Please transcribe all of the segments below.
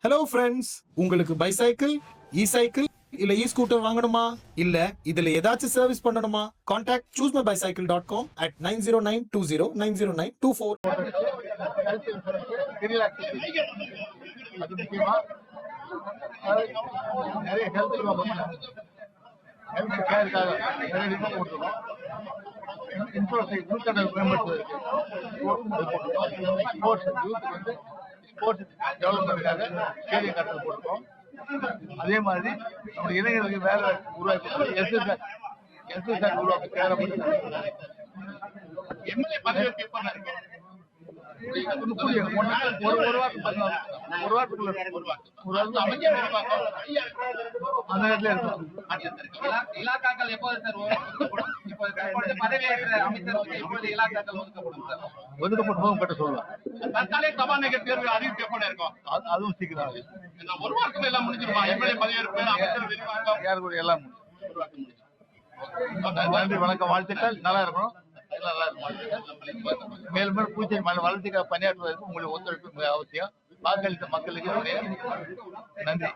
Hello friends, உங்களுக்கு bicycle, இ cycle இல்ல இ scooter வாங்கணுமா? இல்ல இதுல ஏதாச்சும் சர்வீஸ் பண்ணணுமா? Contact choosemybicycle.com at 9092090924. அது முக்கியமா நிறைய ஹெல்த் கேருக்காக நிறைய ரிமோட் போட்டுருக்கோம். இன்சூரன்ஸ் நூற்கணக்கான மேம்படுத்துவதற்கு ஸ்போர்ட்ஸ் யூத்துக்கு வந்து ஸ்போர்ட்ஸ் டெவலப்மெண்ட்டுக்காக ஸ்டேடியம் கட்டல் போட்டிருக்கோம். அதே மாதிரி நம்ம இளைஞர்களுக்கு வேலை உருவாக்கி எஸ்எஸ்ஆர் உருவாக்கி தேவைப்பட்டு எம்எல்ஏ பதவி ஒரு வாரத்துக்குள்ள அந்த நேரத்துல இருக்கும். இலாக்காக்கள் எப்போது சார் பதவியேற்ற அமைச்சர் எப்போது இலாக்காக்கள் ஒதுக்கப்படும் சார்? ஒதுக்கப்பட்டு கட்ட சொல்லலாம். தற்காலிக சபாநாயகர் தேர்வு அறிவிப்பு எப்போது இருக்கும்? அதுவும் சீக்கிரம் ஒரு வாரத்துல எல்லாம் முடிஞ்சிருமா? எம்எல்ஏ பதவியேற்பு, அமைச்சர் விரிவாக்கம் யாரு எல்லாம் நன்றி, வணக்கம், வாழ்த்துக்கள். நல்லா இருக்கணும், நல்லா இருக்கும். மேலும் மேலும் பூச்சேரி மாநில வளர்ச்சிக்காக பணியாற்றுவதற்கு உங்களுக்கு ஒத்துழைப்பு மிக அவசியம். வாக்களித்த மக்களுக்கு நன்றி.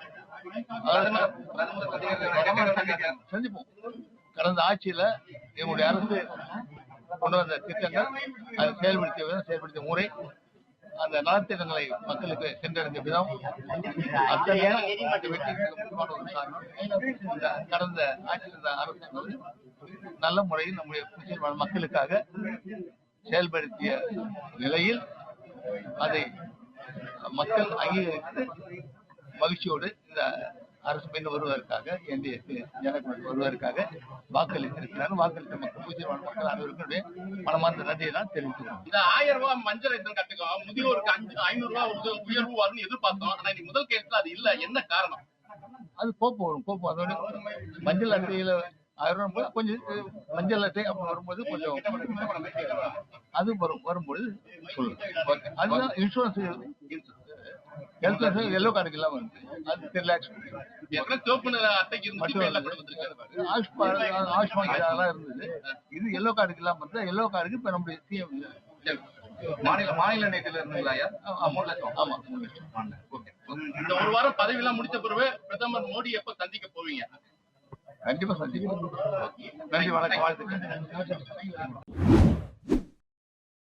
சந்திப்போம். கடந்த ஆட்சியில எங்களுடைய அரசு கொண்டு வந்த திட்டங்கள், அதை செயல்படுத்திய முறை, அந்த நலத்திட்டங்களை மக்களுக்கு சென்றடைந்த விதம், அத்தனை வெற்றிக்கு முக்கியமான ஒரு காரணம் இந்த கடந்த ஆட்சியில் அரசு நல்ல முறையில் நம்முடைய புதுச்சேரி மக்களுக்காக செயல்படுத்திய நிலையில் அதை மக்கள் அங்கீகரித்து மகிழ்ச்சியோடு இந்த அரசு பின் வருவதற்காக ஜனநாயகம் வருவதற்காக வாக்களித்திருக்கிறார். வாக்களித்த மக்கள் புதுச்சேரி மக்கள் அனைவருக்கும் மனமார்ந்த நன்றியை தான் தெரிவித்துள்ளோம். இந்த 1000 ரூபாய் மஞ்சள் ரேஷன் கட்டுக்கும் முதியோருக்கு 500 ரூபாய் உயர்வு வரும்னு எதிர்பார்த்தோம். ஆனா இன்னைக்கு முதல் கேஸ்ல அது இல்ல. என்ன காரணம்? அது கோப்பம் அதோட மஞ்சள் அட்டையில 1000 ரூபாய் கொஞ்சம் மஞ்சள் அட்டை அப்ப வரும்போது கொஞ்சம் அது வரும்போது சொல்லுங்க. அதுதான் இன்சூரன்ஸ் ஹெல்த் இன்சூரன்ஸ் எல்லோ கார்டுக்கு இல்லாம வந்து அது 10 lakhs சிவப்பு நிற அட்டைக்கு ஆயுஷ்மான் அதெல்லாம் இருந்தது. இது எல்லோ கார்டுக்கு இல்லாம இருந்தா எல்லோ கார்டுக்கு இப்ப நம்முடைய சிஎம் மாநில நேரத்தில் இருந்தீங்களா? 3 லட்சம். ஆமா, 3 லட்சம். இந்த ஒரு வாரம் பதவி எல்லாம் முடிச்ச பிறகு பிரதமர் மோடி எப்ப சந்திக்க போவீங்க? கண்டிப்பா சந்திக்கிறோம். நன்றி, வணக்கம், வாழ்த்துக்கள்.